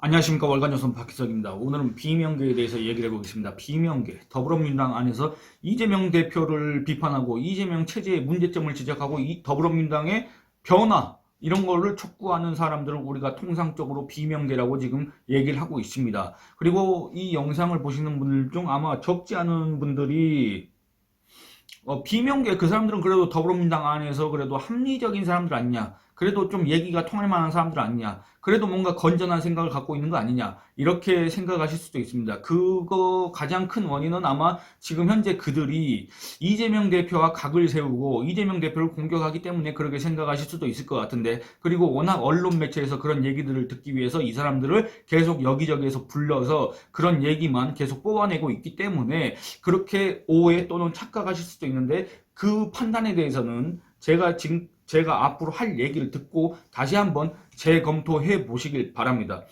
안녕하십니까. 월간조선 박희석입니다. 오늘은 비명계에 대해서 얘기를 해보겠습니다. 비명계, 더불어민주당 안에서 이재명 대표를 비판하고 이재명 체제의 문제점을 지적하고 이 더불어민주당의 변화 이런 거를 촉구하는 사람들을 우리가 통상적으로 비명계라고 지금 얘기를 하고 있습니다. 그리고 이 영상을 보시는 분들 중 아마 적지 않은 분들이 비명계 그 사람들은 그래도 더불어민주당 안에서 그래도 합리적인 사람들 아니냐, 그래도 좀 얘기가 통할 만한 사람들 아니냐, 그래도 뭔가 건전한 생각을 갖고 있는 거 아니냐, 이렇게 생각하실 수도 있습니다. 그거 가장 큰 원인은 아마 지금 현재 그들이 이재명 대표와 각을 세우고 이재명 대표를 공격하기 때문에 그렇게 생각하실 수도 있을 것 같은데, 그리고 워낙 언론 매체에서 그런 얘기들을 듣기 위해서 이 사람들을 계속 여기저기에서 불러서 그런 얘기만 계속 뽑아내고 있기 때문에 그렇게 오해 또는 착각하실 수도 있는데, 그 판단에 대해서는 제가 앞으로 할 얘기를 듣고 다시 한번 재검토해 보시길 바랍니다.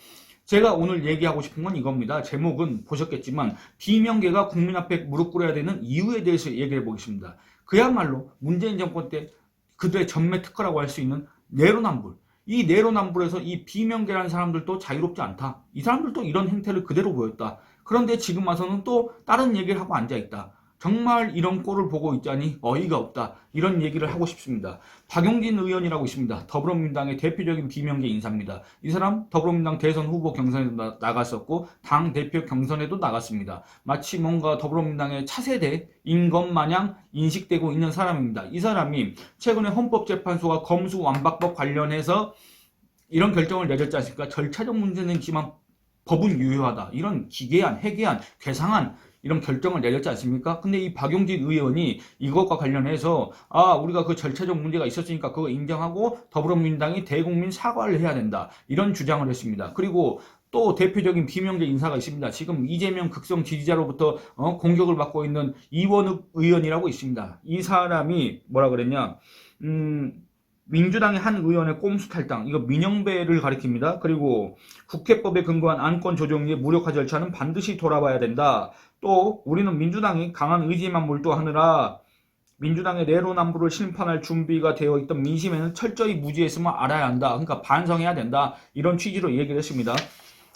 제가 오늘 얘기하고 싶은 건 이겁니다. 제목은 보셨겠지만 비명계가 국민 앞에 무릎 꿇어야 되는 이유에 대해서 얘기해 보겠습니다. 그야말로 문재인 정권 때 그들의 전매 특허라고 할 수 있는 내로남불. 이 내로남불에서 이 비명계라는 사람들도 자유롭지 않다. 이 사람들도 이런 행태를 그대로 보였다. 그런데 지금 와서는 또 다른 얘기를 하고 앉아있다. 정말 이런 꼴을 보고 있자니 어이가 없다. 이런 얘기를 하고 싶습니다. 박용진 의원이라고 있습니다. 더불어민주당의 대표적인 비명계 인사입니다. 이 사람 더불어민주당 대선 후보 경선에도 나갔었고 당대표 경선에도 나갔습니다. 마치 뭔가 더불어민주당의 차세대인 것 마냥 인식되고 있는 사람입니다. 이 사람이 최근에 헌법재판소가 검수완박법 관련해서 이런 결정을 내렸지 않습니까? 절차적 문제는 있지만 법은 유효하다. 이런 기괴한, 해괴한, 괴상한 이런 결정을 내렸지 않습니까? 근데 이 박용진 의원이 이것과 관련해서 우리가 그 절차적 문제가 있었으니까 그거 인정하고 더불어민주당이 대국민 사과를 해야 된다. 이런 주장을 했습니다. 그리고 또 대표적인 비명계 인사가 있습니다. 지금 이재명 극성 지지자로부터 공격을 받고 있는 이원욱 의원이라고 있습니다. 이 사람이 뭐라 그랬냐? 민주당의 한 의원의 꼼수 탈당, 이거 민영배를 가리킵니다. 그리고 국회법에 근거한 안건 조정의 무력화 절차는 반드시 돌아봐야 된다. 또 우리는 민주당이 강한 의지만 몰두하느라 민주당의 내로남불을 심판할 준비가 되어 있던 민심에는 철저히 무지했으면 알아야 한다. 그러니까 반성해야 된다. 이런 취지로 얘기를 했습니다.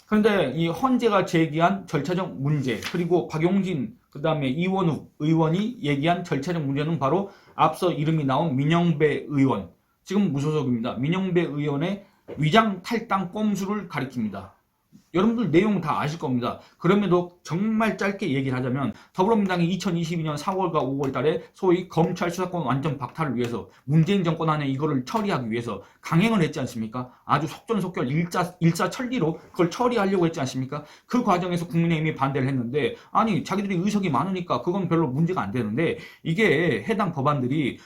그런데 이 헌재가 제기한 절차적 문제, 그리고 박용진, 그 다음에 이원욱 의원이 얘기한 절차적 문제는 바로 앞서 이름이 나온 민영배 의원, 지금 무소속입니다. 민영배 의원의 위장 탈당 꼼수를 가리킵니다. 여러분들 내용 다 아실 겁니다. 그럼에도 정말 짧게 얘기를 하자면 더불어민주당이 2022년 4월과 5월 달에 소위 검찰 수사권 완전 박탈을 위해서 문재인 정권 안에 이거를 처리하기 위해서 강행을 했지 않습니까? 아주 속전속결 일사천리로 그걸 처리하려고 했지 않습니까? 그 과정에서 국민의힘이 반대를 했는데, 아니 자기들이 의석이 많으니까 그건 별로 문제가 안 되는데, 이게 해당 법안들이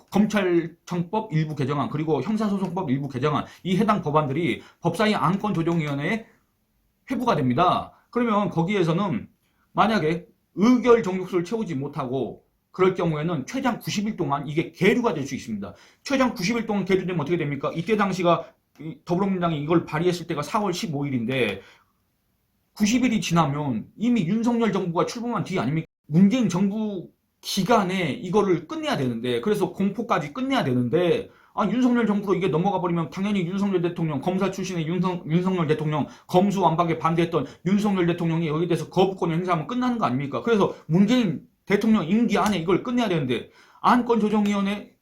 검찰청법 일부 개정안 그리고 형사소송법 일부 개정안, 이 해당 법안들이 법사위 안건조정위원회에 회부가 됩니다. 그러면 거기에서는 만약에 의결 정족수를 채우지 못하고 그럴 경우에는 최장 90일 동안 이게 계류가 될 수 있습니다. 최장 90일 동안 계류되면 어떻게 됩니까? 이때 당시가 더불어민주당이 이걸 발의했을 때가 4월 15일인데 90일이 지나면 이미 윤석열 정부가 출범한 뒤 아닙니까? 문재인 정부 기간에 이거를 끝내야 되는데, 그래서 공포까지 끝내야 되는데, 윤석열 정부로 이게 넘어가 버리면 당연히 윤석열 대통령, 검사 출신의 윤석열 대통령, 검수완박에 반대했던 윤석열 대통령이 여기에 대해서 거부권을 행사하면 끝나는 거 아닙니까? 그래서 문재인 대통령 임기 안에 이걸 끝내야 되는데, 안건조정위원회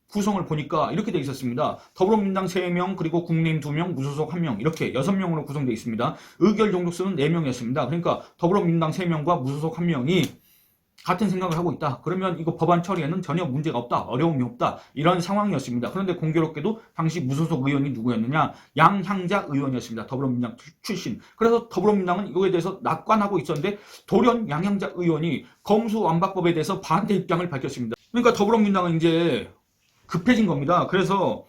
구성을 보니까 이렇게 돼 있었습니다. 더불어민주당 3명, 그리고 국민의힘 2명, 무소속 1명, 이렇게 6명으로 구성되어 있습니다. 의결 종족수는 4명이었습니다. 그러니까 더불어민주당 3명과 무소속 1명이 같은 생각을 하고 있다. 그러면 이거 법안 처리에는 전혀 문제가 없다. 어려움이 없다. 이런 상황이었습니다. 그런데 공교롭게도 당시 무소속 의원이 누구였느냐? 양향자 의원이었습니다. 더불어민주당 출신. 그래서 더불어민주당은 이거에 대해서 낙관하고 있었는데 돌연 양향자 의원이 검수완박법에 대해서 반대 입장을 밝혔습니다. 그러니까 더불어민주당은 이제 급해진 겁니다. 그래서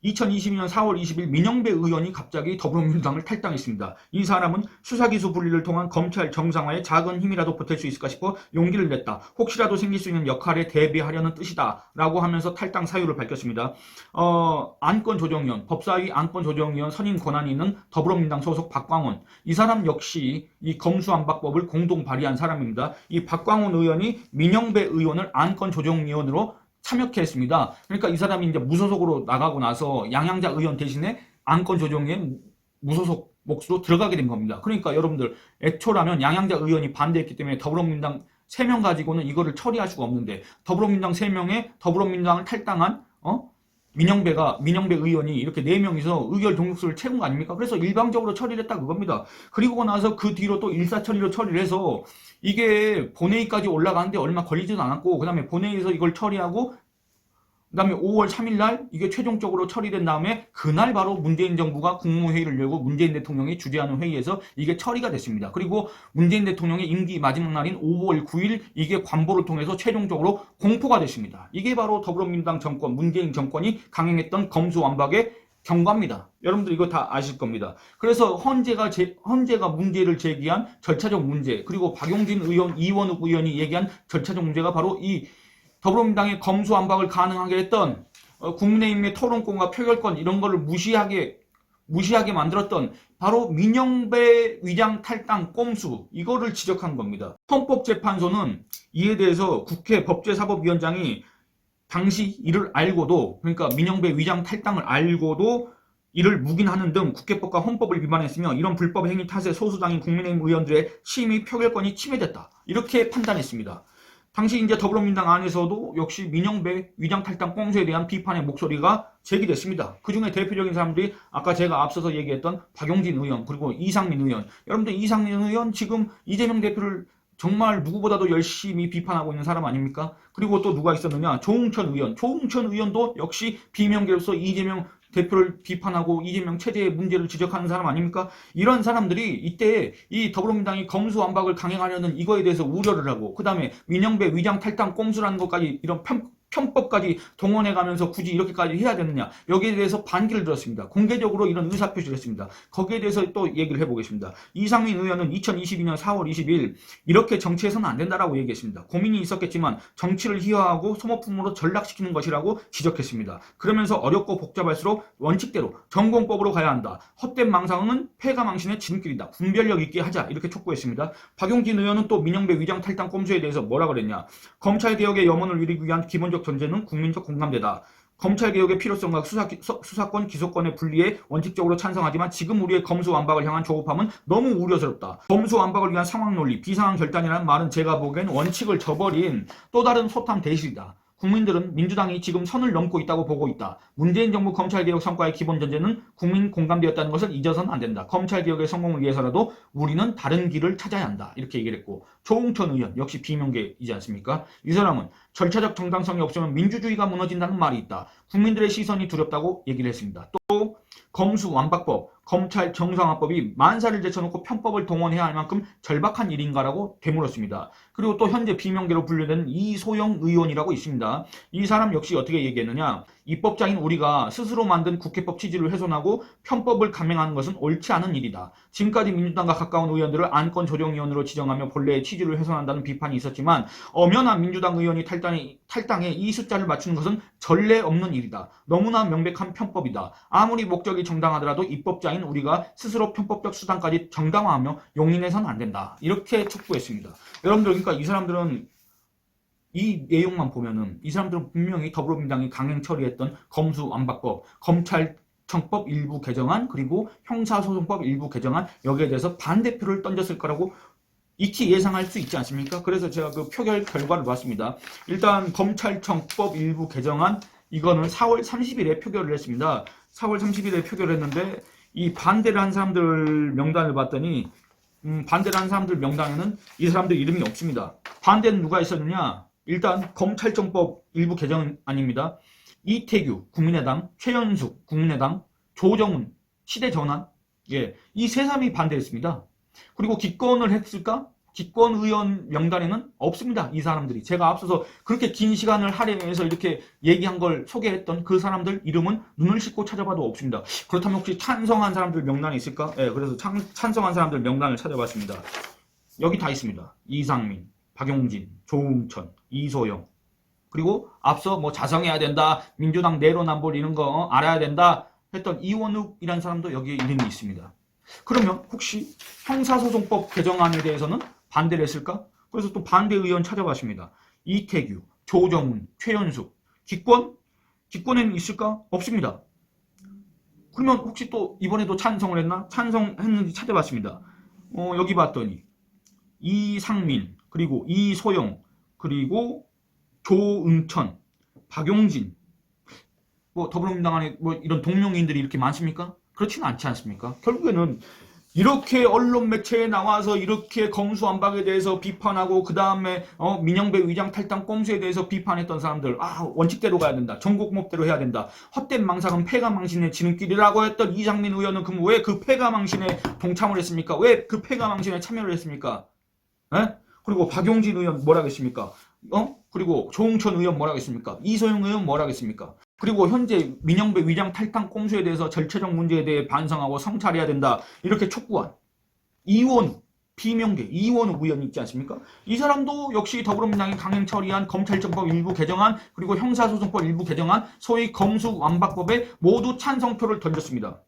2022년 4월 20일 민영배 의원이 갑자기 더불어민주당을 탈당했습니다. 이 사람은 수사기소 분리를 통한 검찰 정상화에 작은 힘이라도 보탤 수 있을까 싶어 용기를 냈다. 혹시라도 생길 수 있는 역할에 대비하려는 뜻이다. 라고 하면서 탈당 사유를 밝혔습니다. 안건조정위원, 법사위 안건조정위원 선임 권한이 있는 더불어민주당 소속 박광원. 이 사람 역시 이 검수완박법을 공동 발의한 사람입니다. 이 박광원 의원이 민영배 의원을 안건조정위원으로 참여케 했습니다. 그러니까 이 사람이 이제 무소속으로 나가고 나서 양향자 의원 대신에 안건조정위에 무소속 몫으로 들어가게 된 겁니다. 그러니까 여러분들 애초라면 양양자 의원이 반대했기 때문에 더불어민주당 3명 가지고는 이거를 처리할 수가 없는데 더불어민주당 3명에 더불어민주당을 탈당한 민영배 의원이 이렇게 4명이서 의결 동력수를 채운 거 아닙니까? 그래서 일방적으로 처리를 했다 그겁니다. 그리고 나서 그 뒤로 또 일사천리로 처리를 해서 이게 본회의까지 올라가는데 얼마 걸리지도 않았고 그 다음에 본회의에서 이걸 처리하고 그 다음에 5월 3일 날 이게 최종적으로 처리된 다음에 그날 바로 문재인 정부가 국무회의를 열고 문재인 대통령이 주재하는 회의에서 이게 처리가 됐습니다. 그리고 문재인 대통령의 임기 마지막 날인 5월 9일 이게 관보를 통해서 최종적으로 공포가 됐습니다. 이게 바로 더불어민주당 정권, 문재인 정권이 강행했던 검수완박의 경과입니다. 여러분들 이거 다 아실 겁니다. 그래서 헌재가 문제를 제기한 절차적 문제, 그리고 박용진 의원, 이원욱 의원이 얘기한 절차적 문제가 바로 이 더불어민주당의 검수완박을 가능하게 했던 국민의힘의 토론권과 표결권 이런 거를 무시하게 만들었던 바로 민영배 위장 탈당 꼼수 이거를 지적한 겁니다. 헌법재판소는 이에 대해서 국회 법제사법위원장이 당시 이를 알고도 그러니까 민영배 위장 탈당을 알고도 이를 묵인하는 등 국회법과 헌법을 위반했으며 이런 불법 행위 탓에 소수당인 국민의힘 의원들의 심의 표결권이 침해됐다. 이렇게 판단했습니다. 당시 이제 더불어민주당 안에서도 역시 민영배 위장 탈당 꼼수에 대한 비판의 목소리가 제기됐습니다. 그 중에 대표적인 사람들이 아까 제가 앞서서 얘기했던 박용진 의원 그리고 이상민 의원. 여러분들 이상민 의원 지금 이재명 대표를 정말 누구보다도 열심히 비판하고 있는 사람 아닙니까? 그리고 또 누가 있었느냐? 조응천 의원. 조응천 의원도 역시 비명계로서 이재명 대표를 비판하고 이재명 체제의 문제를 지적하는 사람 아닙니까? 이런 사람들이 이때 이 더불어민주당이 검수완박을 강행하려는 이거에 대해서 우려를 하고 그 다음에 민영배 위장 탈당 꼼수라는 것까지 이런 편법까지 동원해가면서 굳이 이렇게까지 해야 되느냐 여기에 대해서 반기를 들었습니다. 공개적으로 이런 의사표시를 했습니다. 거기에 대해서 또 얘기를 해보겠습니다. 이상민 의원은 2022년 4월 20일 이렇게 정치해서는 안 된다라고 얘기했습니다. 고민이 있었겠지만 정치를 희화하고 소모품으로 전락시키는 것이라고 지적했습니다. 그러면서 어렵고 복잡할수록 원칙대로 전공법으로 가야 한다. 헛된 망상은 패가망신의 지름길이다. 분별력 있게 하자 이렇게 촉구했습니다. 박용진 의원은 또 민영배 위장 탈당 꼼수에 대해서 뭐라 그랬냐. 검찰개혁의 염원을 이루기 위한 기본적 전제는 국민적 공감대다. 검찰개혁의 필요성과 수사권, 기소권의 분리에 원칙적으로 찬성하지만 지금 우리의 검수완박을 향한 조급함은 너무 우려스럽다. 검수완박을 위한 상황논리, 비상한 결단이라는 말은 제가 보기엔 원칙을 저버린 또 다른 소탐 대실이다. 국민들은 민주당이 지금 선을 넘고 있다고 보고 있다. 문재인 정부 검찰개혁 성과의 기본 전제는 국민 공감되었다는 것을 잊어서는 안 된다. 검찰개혁의 성공을 위해서라도 우리는 다른 길을 찾아야 한다. 이렇게 얘기를 했고 조응천 의원 역시 비명계이지 않습니까? 이 사람은 절차적 정당성이 없으면 민주주의가 무너진다는 말이 있다. 국민들의 시선이 두렵다고 얘기를 했습니다. 또 검수완박법, 검찰 정상화법이 만사를 제쳐놓고 편법을 동원해야 할 만큼 절박한 일인가라고 되물었습니다. 그리고 또 현재 비명계로 분류되는 이소영 의원이라고 있습니다. 이 사람 역시 어떻게 얘기했느냐. 입법자인 우리가 스스로 만든 국회법 취지를 훼손하고 편법을 감행하는 것은 옳지 않은 일이다. 지금까지 민주당과 가까운 의원들을 안건조정위원으로 지정하며 본래의 취지를 훼손한다는 비판이 있었지만 엄연한 민주당 의원이 탈당에 이 숫자를 맞추는 것은 전례 없는 일이다. 너무나 명백한 편법이다. 아무리 목적이 정당하더라도 입법자인 우리가 스스로 편법적 수단까지 정당화하며 용인해서는 안 된다. 이렇게 촉구했습니다. 여러분들 그러니까 이 사람들은 이 내용만 보면은 이 사람들은 분명히 더불어민주당이 강행 처리했던 검수완박법, 검찰청법 일부 개정안 그리고 형사소송법 일부 개정안 여기에 대해서 반대표를 던졌을 거라고 익히 예상할 수 있지 않습니까? 그래서 제가 그 표결 결과를 봤습니다. 일단 검찰청법 일부 개정안 이거는 4월 30일에 표결을 했습니다. 4월 30일에 표결을 했는데 이 반대를 한 사람들 명단을 봤더니 반대를 한 사람들 명단에는 이 사람들 이름이 없습니다. 반대는 누가 있었느냐? 일단 검찰청법 일부 개정안입니다. 이태규 국민의당, 최연숙 국민의당, 조정훈 시대전환 이 세 사람이 반대했습니다. 그리고 기권을 했을까? 기권 의원 명단에는 없습니다. 이 사람들이. 제가 앞서서 그렇게 긴 시간을 할애해서 이렇게 얘기한 걸 소개했던 그 사람들 이름은 눈을 씻고 찾아봐도 없습니다. 그렇다면 혹시 찬성한 사람들 명단이 있을까? 그래서 찬성한 사람들 명단을 찾아봤습니다. 여기 다 있습니다. 이상민, 박용진, 조응천, 이소영. 그리고 앞서 뭐 자성해야 된다, 민주당 내로남불 이런 거 알아야 된다 했던 이원욱이라는 사람도 여기에 이름이 있습니다. 그러면 혹시 형사소송법 개정안에 대해서는 반대를 했을까? 그래서 또 반대 의원 찾아봤습니다. 이태규, 조정훈, 최연숙. 기권에는 있을까? 없습니다. 그러면 혹시 또 이번에도 찬성을 했나? 찬성했는지 찾아봤습니다. 여기 봤더니 이상민, 그리고 이소영, 그리고 조응천, 박용진, 뭐 더불어민주당 안에 뭐 이런 동명이인들이 이렇게 많습니까? 그렇지는 않지 않습니까? 결국에는 이렇게 언론 매체에 나와서 이렇게 검수완박에 대해서 비판하고 그 다음에 민영배 위장 탈당 꼼수에 대해서 비판했던 사람들, 원칙대로 가야 된다, 전국목대로 해야 된다, 헛된 망상은 패가망신의 지름길이라고 했던 이상민 의원은 그럼 왜 그 패가망신에 동참을 했습니까? 왜 그 패가망신에 참여를 했습니까? 에? 그리고 박용진 의원 뭐라고 했습니까? 그리고 조응천 의원 뭐라고 했습니까? 이소영 의원 뭐라고 했습니까? 그리고 현재 민영배 위장 탈당 꼼수에 대해서 절차적 문제에 대해 반성하고 성찰해야 된다, 이렇게 촉구한 이원우, 비명계 이원우 의원이 있지 않습니까? 이 사람도 역시 더불어민주당이 강행 처리한 검찰청법 일부 개정안, 그리고 형사소송법 일부 개정안, 소위 검수완박법에 모두 찬성표를 던졌습니다.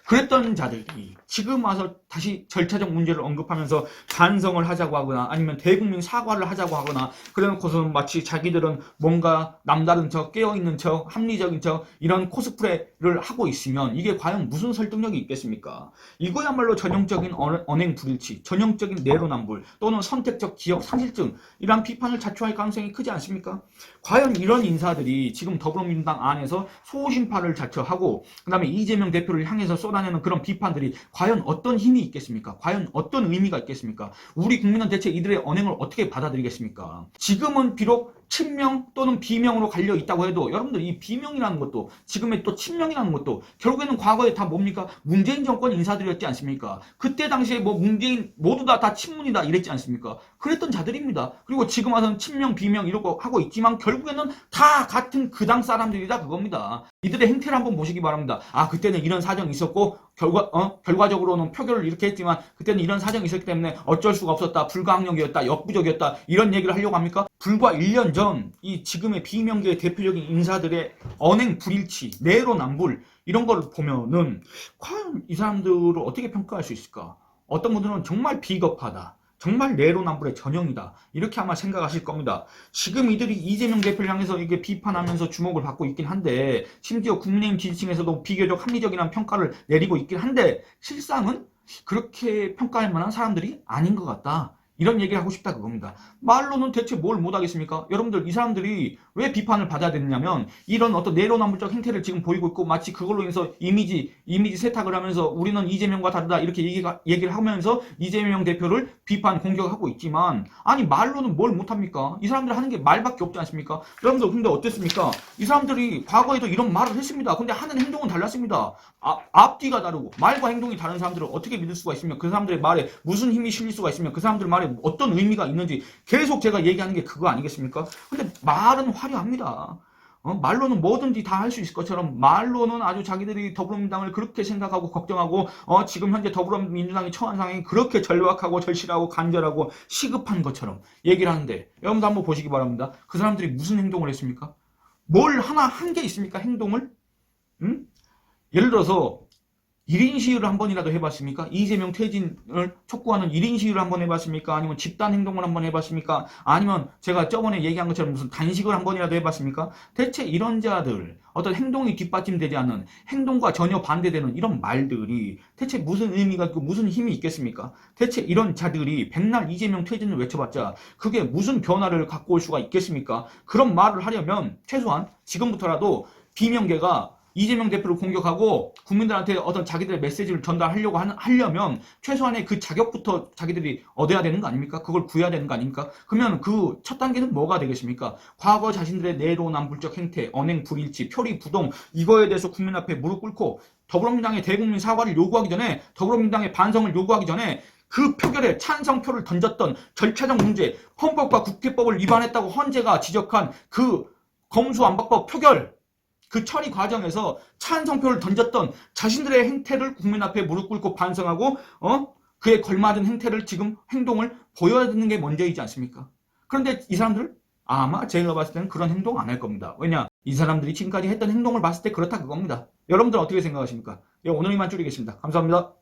그랬던 자들이 지금 와서 다시 절차적 문제를 언급하면서 반성을 하자고 하거나 아니면 대국민 사과를 하자고 하거나, 그래놓고서는 마치 자기들은 뭔가 남다른 척, 깨어있는 척, 합리적인 척, 이런 코스프레를 하고 있으면 이게 과연 무슨 설득력이 있겠습니까? 이거야말로 전형적인 언행 불일치, 전형적인 내로남불 또는 선택적 기억 상실증, 이런 비판을 자초할 가능성이 크지 않습니까? 과연 이런 인사들이 지금 더불어민주당 안에서 소신파를 자처하고 그 다음에 이재명 대표를 향해서 쏟아내는 그런 비판들이 과연 어떤 힘이 있겠습니까? 과연 어떤 의미가 있겠습니까? 우리 국민은 대체 이들의 언행을 어떻게 받아들이겠습니까? 지금은 비록 친명 또는 비명으로 갈려 있다고 해도 여러분들 이 비명이라는 것도 지금의 또 친명이라는 것도 결국에는 과거에 다 뭡니까? 문재인 정권 인사들이었지 않습니까? 그때 당시에 뭐 문재인 모두 다 친문이다 이랬지 않습니까? 그랬던 자들입니다. 그리고 지금 와서는 친명 비명 이러고 하고 있지만 결국에는 다 같은 그 당 사람들이다 그겁니다. 이들의 행태를 한번 보시기 바랍니다. 그때는 이런 사정이 있었고 결과적으로는 표결을 이렇게 했지만 그때는 이런 사정이 있었기 때문에 어쩔 수가 없었다, 불가항력이었다, 역부족이었다, 이런 얘기를 하려고 합니까? 불과 1년 전 이 지금의 비명계의 대표적인 인사들의 언행 불일치, 내로남불, 이런 걸 보면은 과연 이 사람들을 어떻게 평가할 수 있을까? 어떤 분들은 정말 비겁하다, 정말 내로남불의 전형이다, 이렇게 아마 생각하실 겁니다. 지금 이들이 이재명 대표를 향해서 이게 비판하면서 주목을 받고 있긴 한데, 심지어 국민의힘 지지층에서도 비교적 합리적이라는 평가를 내리고 있긴 한데, 실상은 그렇게 평가할 만한 사람들이 아닌 것 같다, 이런 얘기를 하고 싶다 그겁니다. 말로는 대체 뭘 못하겠습니까? 여러분들, 이 사람들이 왜 비판을 받아야 되느냐면 이런 어떤 내로남불적 행태를 지금 보이고 있고 마치 그걸로 인해서 이미지 세탁을 하면서 우리는 이재명과 다르다 이렇게 얘기를 하면서 이재명 대표를 비판 공격하고 있지만, 아니 말로는 뭘 못합니까? 이 사람들 하는 게 말밖에 없지 않습니까? 여러분들 근데 어땠습니까? 이 사람들이 과거에도 이런 말을 했습니다. 근데 하는 행동은 달랐습니다. 앞뒤가 다르고 말과 행동이 다른 사람들을 어떻게 믿을 수가 있으며 그 사람들의 말에 무슨 힘이 실릴 수가 있으며 그 사람들 말에 어떤 의미가 있는지 계속 제가 얘기하는 게 그거 아니겠습니까? 근데 말은 화려합니다. 말로는 뭐든지 다 할 수 있을 것처럼 말로는 아주 자기들이 더불어민주당을 그렇게 생각하고 걱정하고 지금 현재 더불어민주당이 처한 상황이 그렇게 절박하고 절실하고 간절하고 시급한 것처럼 얘기를 하는데, 여러분도 한번 보시기 바랍니다. 그 사람들이 무슨 행동을 했습니까? 뭘 하나 한 게 있습니까? 행동을? 예를 들어서 1인 시위를 한 번이라도 해봤습니까? 이재명 퇴진을 촉구하는 1인 시위를 한 번 해봤습니까? 아니면 집단 행동을 한 번 해봤습니까? 아니면 제가 저번에 얘기한 것처럼 무슨 단식을 한 번이라도 해봤습니까? 대체 이런 자들, 어떤 행동이 뒷받침되지 않는, 행동과 전혀 반대되는 이런 말들이 대체 무슨 의미가 있고 무슨 힘이 있겠습니까? 대체 이런 자들이 백날 이재명 퇴진을 외쳐봤자 그게 무슨 변화를 갖고 올 수가 있겠습니까? 그런 말을 하려면 최소한 지금부터라도 비명계가 이재명 대표를 공격하고 국민들한테 어떤 자기들의 메시지를 전달하려고 하려면 최소한의 그 자격부터 자기들이 얻어야 되는 거 아닙니까? 그걸 구해야 되는 거 아닙니까? 그러면 그 첫 단계는 뭐가 되겠습니까? 과거 자신들의 내로남불적 행태, 언행 불일치, 표리 부동, 이거에 대해서 국민 앞에 무릎 꿇고 더불어민주당의 대국민 사과를 요구하기 전에, 더불어민주당의 반성을 요구하기 전에 그 표결에 찬성표를 던졌던 절차적 문제, 헌법과 국회법을 위반했다고 헌재가 지적한 그 검수완박법 표결, 그 처리 과정에서 찬성표를 던졌던 자신들의 행태를 국민 앞에 무릎 꿇고 반성하고 그에 걸맞은 행태를 지금 행동을 보여야 되는 게 먼저이지 않습니까? 그런데 이 사람들 아마 제가 봤을 때는 그런 행동 안 할 겁니다. 왜냐? 이 사람들이 지금까지 했던 행동을 봤을 때 그렇다 그겁니다. 여러분들 어떻게 생각하십니까? 오늘 이만 줄이겠습니다. 감사합니다.